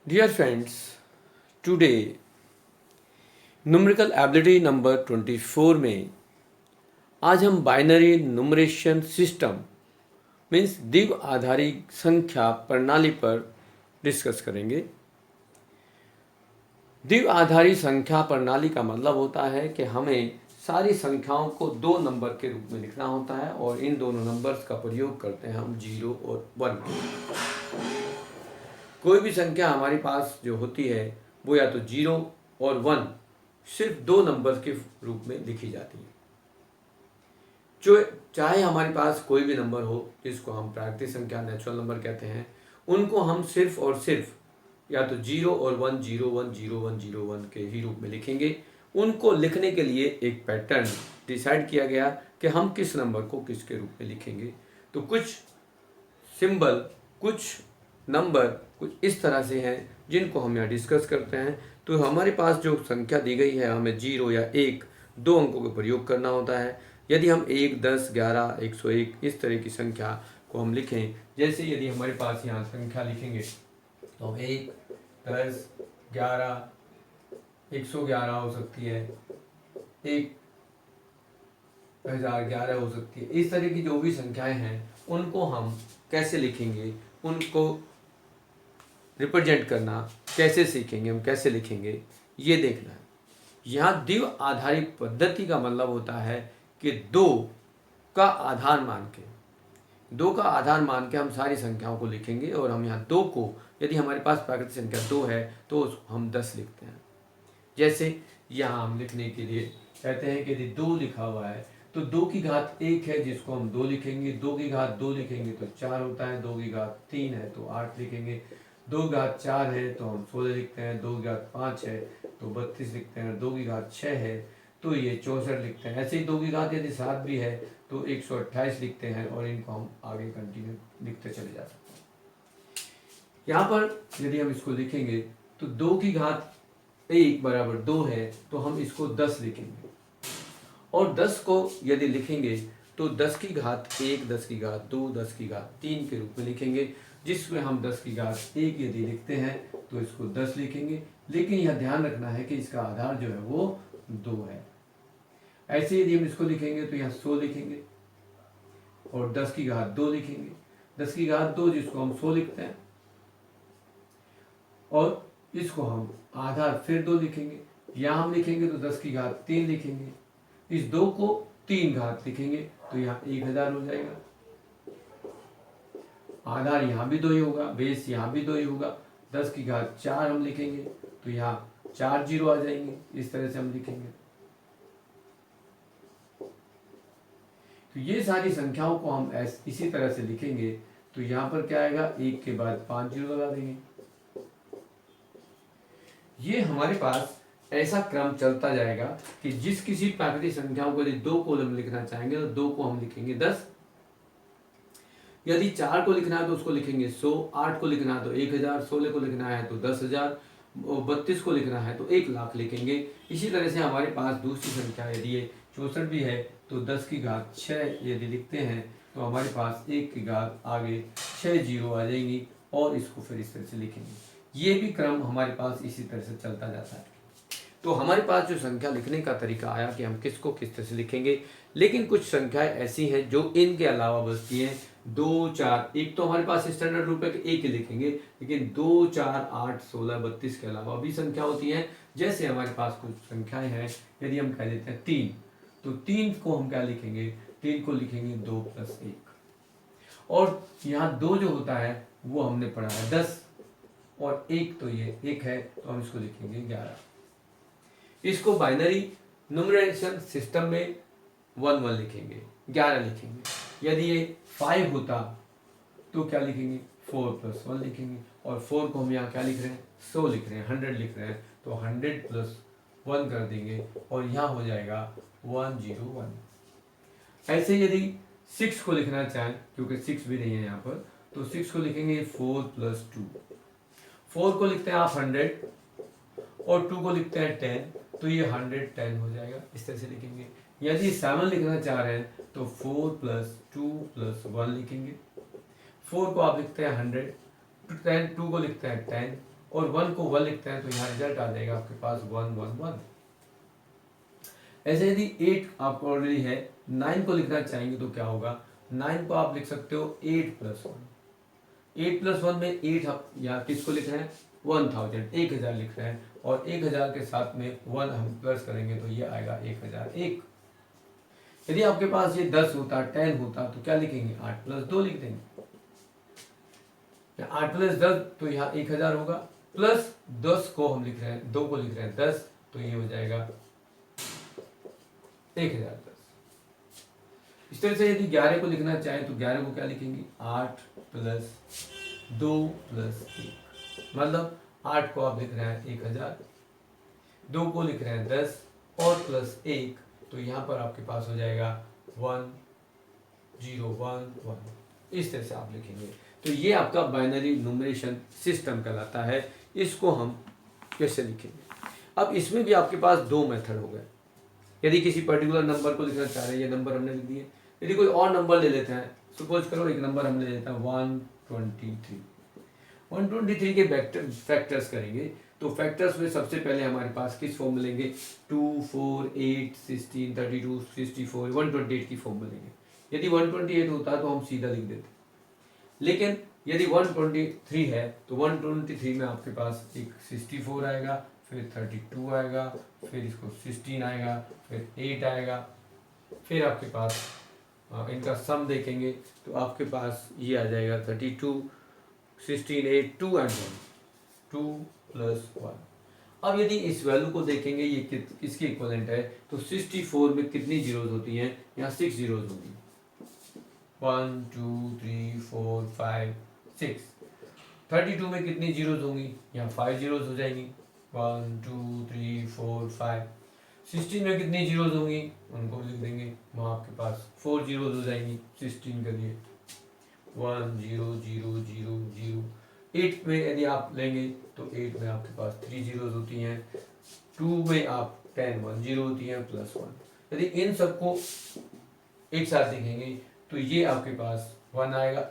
Dear friends, today numerical ability number 24 में आज हम बाइनरी न्यूमरेशन सिस्टम मीन्स द्विव आधारित संख्या प्रणाली पर डिस्कस करेंगे। द्विव आधारित संख्या प्रणाली का मतलब होता है कि हमें सारी संख्याओं को दो नंबर के रूप में लिखना होता है और इन दोनों नंबर्स का प्रयोग करते हैं हम 0 और 1। कोई भी संख्या हमारे पास जो होती है वो या तो 0 और 1 सिर्फ दो नंबर के रूप में लिखी जाती है। जो चाहे हमारे पास कोई भी नंबर हो जिसको हम प्राकृतिक संख्या नेचुरल नंबर कहते हैं, उनको हम सिर्फ और सिर्फ या तो 0 और 1 0 1 0 1 0 1 के ही रूप में लिखेंगे। उनको लिखने के लिए एक पैटर्न डिसाइड किया गया कि हम किस नंबर को किसके रूप में लिखेंगे। तो कुछ सिंबल, कुछ नंबर कुछ इस तरह से हैं जिनको हम यहाँ डिस्कस करते हैं। तो हमारे पास जो संख्या दी गई है हमें 0 या 1 दो अंकों का प्रयोग करना होता है। यदि हम 1 10 11 101 इस तरह की संख्या को हम लिखें, जैसे यदि हमारे पास यहाँ संख्या लिखेंगे तो 1 10 11 111 हो सकती है, 1011 हो सकती है। इस तरह की जो भी संख्याएं हैं उनको हम कैसे लिखेंगे, उनको रिप्रेजेंट करना कैसे सीखेंगे, हम कैसे लिखेंगे ये देखना है। यहाँ द्विव आधारित पद्धति का मतलब होता है कि दो का आधार मान के हम सारी संख्याओं को लिखेंगे और हम यहाँ दो को, यदि हमारे पास प्राकृतिक संख्या 2 है तो हम 10 लिखते हैं। जैसे यहाँ हम लिखने के लिए कहते हैं कि यदि 2 लिखा हुआ है तो 2 की घात 1 है जिसको हम 2 लिखेंगे, 2 की घात 2 लिखेंगे तो 4 होता है, 2 की घात 3 है तो 8 लिखेंगे, 2 की घात 4 है तो हम 16 लिखते हैं, 2 की घात 5 है तो 32 लिखते हैं, 2 की घात 6 है तो ये 64 लिखते हैं। ऐसे ही 2 की घात यदि 7 भी है तो 128 लिखते हैं और इनको हम आगे कंटिन्यू लिखते चले जा सकते हैं। यहाँ पर यदि हम इसको लिखेंगे तो 2 की घात 1 बराबर 2 है तो हम इसको 10 लिखेंगे और 10 को यदि लिखेंगे तो 10 की घात 1 10 की घात 2 10 की घात 3 के रूप में लिखेंगे, जिसमें हम 10 की घात 1 यदि लिखते हैं तो इसको 10 लिखेंगे। लेकिन यह ध्यान रखना है कि इसका आधार जो है वो 2 है। ऐसे यदि हम इसको लिखेंगे तो यहाँ 100 लिखेंगे और 10 की घात 2 लिखेंगे, 10 की घात 2 जिसको हम 100 लिखते हैं और इसको हम आधार फिर 2 लिखेंगे। यहाँ हम लिखेंगे तो 10 की घात 3 लिखेंगे, इस 2 को 3 घात लिखेंगे तो यहाँ 1000 हो जाएगा। आधार यहाँ भी 2 ही होगा, बेस यहाँ भी 2 ही होगा। 10 की घात 4 हम लिखेंगे तो यहाँ 4 जीरो आ जाएंगे। इस तरह से हम लिखेंगे। तो ये सारी संख्याओं को हम इसी तरह से लिखेंगे तो यहाँ पर क्या आएगा, 1 के बाद 5 जीरो लगा देंगे। ये हमारे पास ऐसा क्रम चलता जाएगा कि जिस किसी प्राकृतिक संख्याओं को यदि 2 कॉलम लिखना चाहेंगे तो 2 को हम लिखेंगे 10, यदि 4 को लिखना है तो उसको लिखेंगे 100, 8 को लिखना है तो 1000, 16 को लिखना है तो 10,000, 32 को लिखना है तो 1,00,000 लिखेंगे। इसी तरह से हमारे पास दूसरी संख्या यदि ये 64 भी है तो 10 की घात 6 यदि लिखते हैं तो हमारे पास 1 की घात आगे 6 जीरो आ जाएंगी और इसको फिर इस तरह से लिखेंगे। ये भी क्रम हमारे पास इसी तरह से चलता जाता है। तो हमारे पास जो संख्या लिखने का तरीका आया कि हम किसको किस तरह से लिखेंगे, लेकिन कुछ संख्याएं ऐसी हैं जो इनके अलावा बचती हैं। 2 4 एक तो हमारे पास स्टैंडर्ड रूप है कि एक ही लिखेंगे, लेकिन 2 4 8 16 32 के अलावा भी संख्या होती हैं। जैसे हमारे पास कुछ संख्याएं हैं, यदि हम कह देते हैं 3 तो 3 को हम क्या लिखेंगे, 3 को लिखेंगे 2 + 1 और यहाँ 2 जो होता है वो हमने पढ़ा है 10 और 1 तो ये 1 है तो हम इसको लिखेंगे 11। इसको बाइनरी न्यूमरेशन सिस्टम में 1 1 लिखेंगे, 11 लिखेंगे। यदि ये 5 होता तो क्या लिखेंगे, 4 + 1 लिखेंगे और 4 को हम यहाँ क्या लिख रहे हैं, 100 लिख रहे हैं, 100 लिख रहे हैं तो 100 + 1 कर देंगे और यहाँ हो जाएगा 101। ऐसे यदि 6 को लिखना चाहें, क्योंकि 6 भी नहीं है यहाँ पर, तो 6 को लिखेंगे 4 + 2। 4 को लिखते हैं आप 100 और 2 को लिखते हैं 10 तो ये 110 हो जाएगा। इस तरह से लिखेंगे। यदि 7 लिखना चाह रहे हैं तो 4 + 2 + 1 लिखेंगे। 4 को आप लिखते हैं 100, 2 को लिखते हैं 10 और 1 को 1 लिखते हैं तो यहाँ रिजल्ट आ जाएगा आपके पास 1 1 1। ऐसे यदि 8 आपको ऑलरेडी है, 9 को लिखना चाहेंगे तो क्या होगा, 9 को आप लिख सकते हो 8 + 1। 8 + 1 में 8 हम यहाँ किसको लिख रहे हैं, 1000, 1000 लिख रहे हैं, और 1000 के साथ में 1 हम प्लस करेंगे तो ये आएगा 1001। यदि आपके पास ये 10 होता, 10 होता तो क्या लिखेंगे, 8 + 2 लिख देंगे। 8 + 10 तो यहाँ 1000 होगा, प्लस 10 को हम लिख रहे हैं, 2 को लिख रहे हैं 10, तो ये हो जाएगा 1010। इस तरह से यदि 11 को लिखना चाहें तो 11 को क्या लिखेंगे, 8 + 2 + 1, मतलब 8 को आप लिख रहे हैं 1000, 2 को लिख रहे हैं 10 और प्लस 1, तो यहाँ पर आपके पास हो जाएगा 1 0 1 1। इस तरह से आप लिखेंगे। तो ये आपका बाइनरी न्यूमरेशन सिस्टम कहलाता है। इसको हम कैसे लिखेंगे, अब इसमें भी आपके पास दो मेथड हो गए। यदि किसी पर्टिकुलर नंबर को लिखना चाह रहे हैं, ये नंबर हमने लिख दिए, यदि कोई और नंबर ले लेते हैं, सपोज करो एक नंबर हम ले लेते हैं 123। 123 के फैक्टर्स करेंगे तो फैक्टर्स में सबसे पहले हमारे पास किस फॉर्म में लेंगे, 2 4 8 16 32 64 128 की फॉर्म में लेंगे। यदि 128 होता तो हम सीधा लिख देते, लेकिन यदि 123 है तो 123 में आपके पास एक 64 आएगा, फिर 32 आएगा, फिर इसको 16 आएगा, फिर 8 आएगा, फिर आपके पास इनका सम देखेंगे तो आपके पास ये आ जाएगा 32 16 8 2 एंड 1 2 + 1। अब यदि इस वैल्यू को देखेंगे ये किसके इक्वलेंट है, तो 64 में कितनी जीरोज होती हैं, यहाँ 6 जीरोज होंगी, 1 2 3 4 5 6। 32 में कितनी जीरोज होंगी, यहाँ 5 जीरोज हो जाएंगी, 1 2 3 4 5। 16 में कितनी जीरोज होंगी, उनको लिख देंगे, वहाँ आपके पास 4 जीरोज हो जाएंगी 16 के लिए, 1 0 0 0 0। 8 में यदि आप लेंगे तो 8 में आपके पास 3 जीरोज होती हैं, 2 में आप 10 1 0 होती हैं प्लस 1। यदि इन सबको एक साथ लिखेंगे तो ये आपके पास 1 आएगा,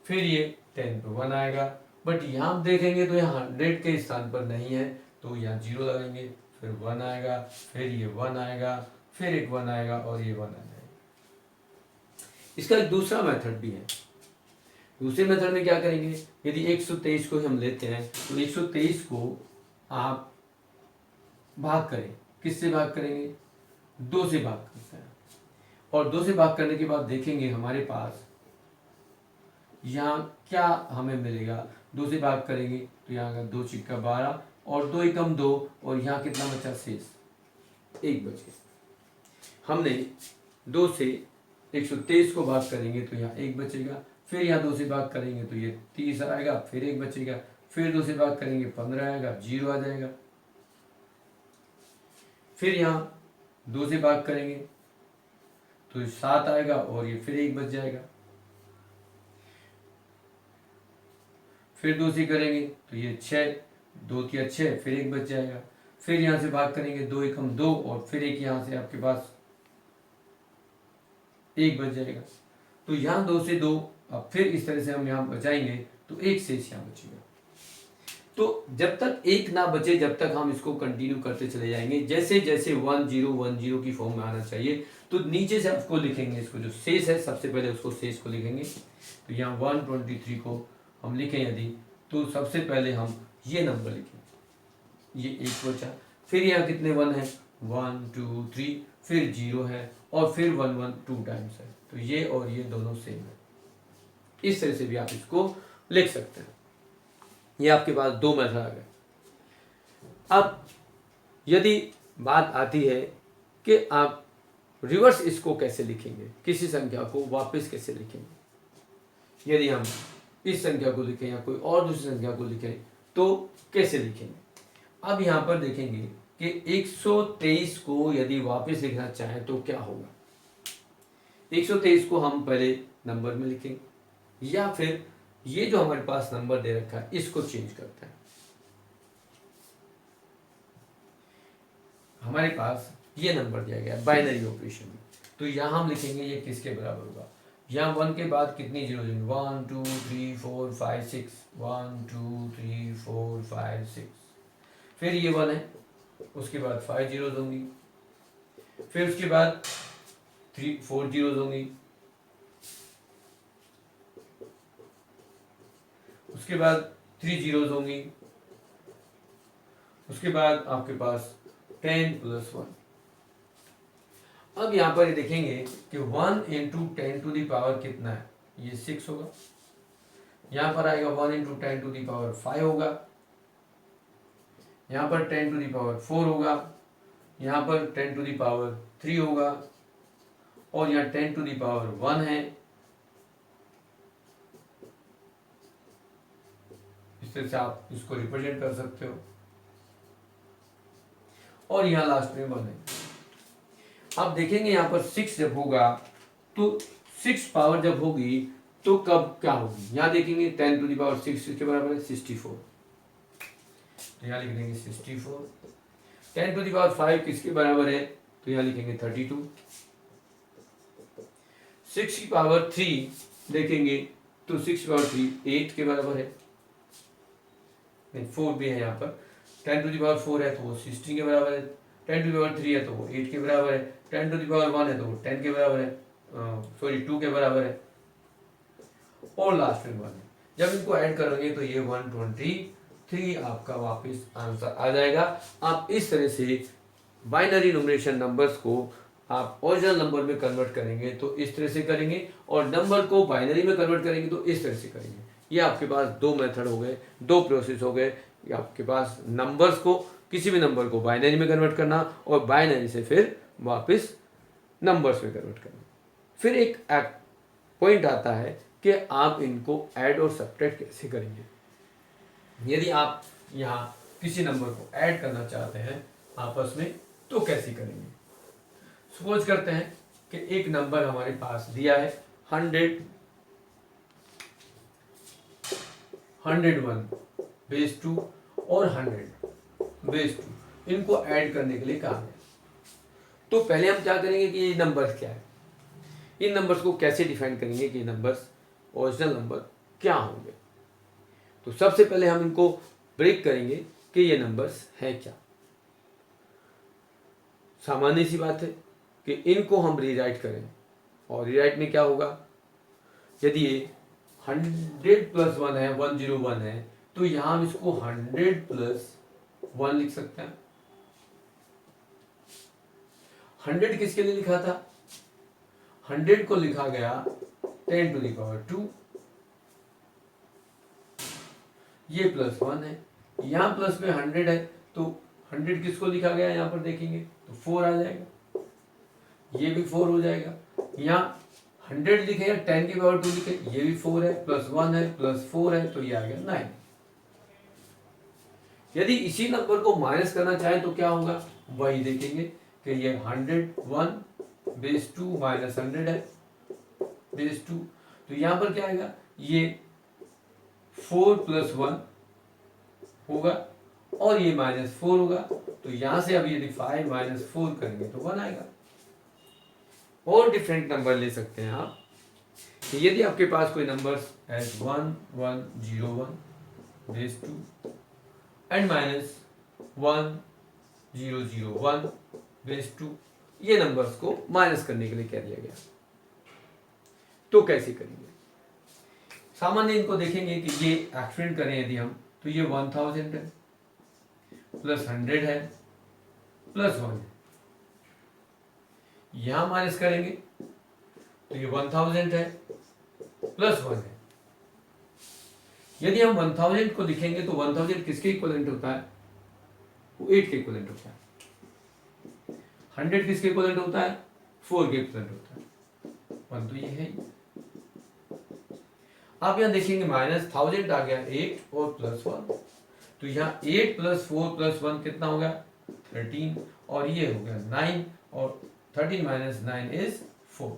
फिर ये 10 पे 1 आएगा, बट यहाँ आप देखेंगे तो यहाँ 100 के स्थान पर नहीं है तो यहाँ 0 लगाएंगे, फिर 1 आएगा, फिर ये 1 आएगा, फिर एक 1 आएगा और ये 1 आ जाएगा। इसका एक दूसरा मेथड भी है। दूसरे मेथड में क्या करेंगे, यदि 123 को हम लेते हैं तो 123 को आप भाग करें, किससे भाग करेंगे, 2 से भाग करते हैं, और 2 से भाग करने के बाद देखेंगे हमारे पास यहाँ क्या हमें मिलेगा। 2 से भाग करेंगे तो यहाँ का 2 × 12 और 2 × 2 और यहाँ कितना बचा शेष, 1 बचे। हमने 2 से 123 को भाग करेंगे तो यहाँ 1 बचेगा, फिर यहाँ 2 से भाग करेंगे तो ये 30 आएगा, फिर 1 बचेगा, फिर 2 से भाग करेंगे 15 आएगा, 0 आ जाएगा, फिर यहाँ 2 से भाग करेंगे तो 7 आएगा और ये फिर 1 बच जाएगा, फिर 2 से करेंगे तो ये 6, 2 × 6, फिर 1 बच जाएगा, फिर यहाँ से भाग करेंगे 2 × 2 और फिर एक यहाँ से आपके पास 1 बच जाएगा। तो यहाँ 2 से 2, अब फिर इस तरह से हम यहाँ बचाएंगे तो 1 शेष यहाँ बचेगा। तो जब तक 1 ना बचे जब तक हम इसको कंटिन्यू करते चले जाएंगे। जैसे जैसे 1 0 1 0 की फॉर्म में आना चाहिए तो नीचे से आपको लिखेंगे, इसको जो शेष है सबसे पहले उसको शेष को लिखेंगे। तो यहाँ 123 को हम लिखें यदि, तो सबसे पहले हम ये नंबर लिखें, ये 1 बचा, फिर यहाँ कितने 1 है, 1 2 3, फिर 0 है और फिर 1 1 2 टाइम्स है, तो ये और ये दोनों सेम है। इस तरह से भी आप इसको लिख सकते हैं। ये आपके पास 2 मेथड आ गए। अब यदि बात आती है कि आप रिवर्स इसको कैसे लिखेंगे, किसी संख्या को वापस कैसे लिखेंगे। यदि हम इस संख्या को लिखें या कोई और दूसरी संख्या को लिखें तो कैसे लिखेंगे। अब यहाँ पर देखेंगे कि 123 को यदि वापस लिखना चाहें तो क्या होगा। 123 को हम पहले नंबर में लिखेंगे या फिर ये जो हमारे पास नंबर दे रखा है इसको चेंज करते हैं। हमारे पास ये नंबर दिया गया है बाइनरी ऑपरेशन में, तो यहाँ हम लिखेंगे ये किसके बराबर होगा। यहाँ 1 के बाद कितनी जीरो होंगी, 1 2 3 4 5 6, 1 2 3 4 5 6, फिर ये 1 है, उसके बाद 5 जीरोज होंगी, फिर उसके बाद 4 जीरोज होंगी, उसके बाद 3 जीरोज होंगी, उसके बाद आपके पास 10 + 1। अब यहाँ पर ये देखेंगे कि 1 × 10⁻⁴ कितना है, ये 6 होगा। यहाँ पर आएगा 1 × 10⁵ होगा, यहाँ पर 10⁴ होगा, यहाँ पर 10⁻³ होगा, और यहाँ 10⁻1 है। इस तरह से आप इसको रिप्रेजेंट कर सकते हो, और यहाँ लास्ट में 1 है। आप देखेंगे यहाँ पर 6 जब होगा तो 6 पावर जब होगी तो कब क्या होगी, यहाँ देखेंगे 10⁻6 के बराबर है 64, तो यहाँ लिख देंगे 64। 10⁵ किसके बराबर है, तो यहाँ लिखेंगे 32। 6⁻³ देखेंगे तो 6⁻³ 8 के बराबर है, नहीं 4 भी है यहाँ पर। 10⁻4 है तो वो 16 के बराबर है, 10⁻3 है तो वो 8 के बराबर है, 10⁻1 है तो वो 10 के बराबर है, 2 के बराबर है, और लास्ट में 1 है। जब इनको ऐड करोगे तो ये 123 आपका वापस आंसर आ जाएगा। आप इस तरह से बाइनरी न्यूमरेशन नंबर्स को आप ओरिजिनल नंबर में कन्वर्ट करेंगे तो इस तरह से करेंगे, और नंबर को बाइनरी में कन्वर्ट करेंगे तो इस तरह से करेंगे। ये आपके पास 2 मेथड हो गए, 2 प्रोसेस हो गए। आपके पास नंबर्स को, किसी भी नंबर को बाइनरी में कन्वर्ट करना, और बाइनरी से फिर वापस नंबर्स में कन्वर्ट करना। फिर एक पॉइंट आता है कि आप इनको ऐड और सब्ट्रैक्ट कैसे करेंगे। यदि आप यहाँ किसी नंबर को ऐड करना चाहते हैं आपस में तो कैसे करेंगे। सपोज करते हैं कि एक नंबर हमारे पास दिया है 100, 101 बेस 2 और 100 बेस 2, इनको ऐड करने के लिए कहा है। तो पहले हम क्या करेंगे कि ये नंबर्स क्या है, इन नंबर्स को कैसे डिफाइन करेंगे कि नंबर्स ओरिजिनल नंबर क्या होंगे। तो सबसे पहले हम इनको ब्रेक करेंगे कि ये नंबर्स है क्या। सामान्य सी बात है कि इनको हम रीराइट करें, और रीराइट में क्या होगा, यदि ये 100 + 1 है, 101 है, तो यहां हम इसको 100 + 1 लिख सकते हैं। 100 किसके लिए लिखा था, 100 को लिखा गया 10⁻², ये +1 है, यहाँ प्लस में 100 है तो 100 किसको लिखा गया, यहाँ पर देखेंगे तो 4 आ जाएगा, ये भी 4 हो जाएगा। यहाँ 100 लिखे या 10⁻² लिखे, ये भी 4 है, +1 है, +4 है, तो ये आ गया 9। यदि इसी नंबर को माइनस करना चाहे तो क्या होगा, वही देखेंगे कि ये 101 बेस 2 माइनस 100 है बेस 2, तो यहाँ पर क्या आएगा, ये 4 + 1 होगा, और ये -4 होगा, तो यहां से अब यदि 5 - 4 करेंगे तो 1 आएगा। और डिफरेंट नंबर ले सकते हैं आप, यदि आपके पास कोई numbers as 1 1 0 1 base 2 and -1 0 0 1 base 2, ये नंबर्स को माइनस करने के लिए कह दिया गया। तो कैसे करेंगे, सामान्य इनको देखेंगे कि ये एक्सपेंड करें यदि हम, तो ये 1000 है, +100 है, +1 है, यहां माइनस करेंगे तो ये 1000 है, +1 है। यदि हम 1000 को लिखेंगे तो 1000 किसके इक्विवेलेंट होता है, वो 8 के इक्विवेलेंट होता है। 100 किसके इक्विवेलेंट होता है, 4 के इक्विवेलेंट होता है। 1 तो ये है। आप यहां देखेंगे -1000 आ गया 8 और +1, तो यहाँ 8 + 4 + 1 कितना हो गया 13, और ये हो गया 9, और 13 - 9 इज 4।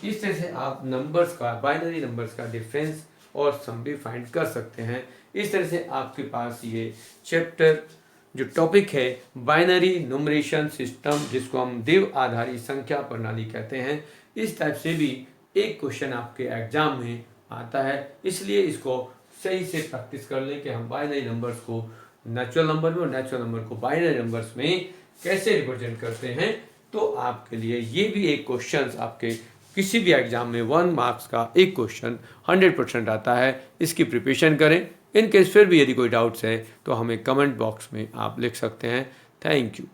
इस तरह से आप नंबर्स का, बाइनरी नंबर्स का डिफरेंस और सम भी फाइंड कर सकते हैं। इस तरह से आपके पास ये चैप्टर जो टॉपिक है बाइनरी न्यूमरेशन सिस्टम, जिसको हम द्विव आधारी संख्या प्रणाली कहते हैं, इस टाइप से भी एक क्वेश्चन आपके एग्जाम में आता है, इसलिए इसको सही से प्रैक्टिस कर लें कि हम बाइनरी नंबर्स को नेचुरल नंबर में और नेचुरल नंबर को बाइनरी नंबर्स में कैसे रिप्रेजेंट करते हैं। तो आपके लिए ये भी एक क्वेश्चन, आपके किसी भी एग्जाम में 1 मार्क्स का एक क्वेश्चन 100% आता है, इसकी प्रिपरेशन करें। इन केस फिर भी यदि कोई डाउट्स है तो हमें कमेंट बॉक्स में आप लिख सकते हैं। Thank you.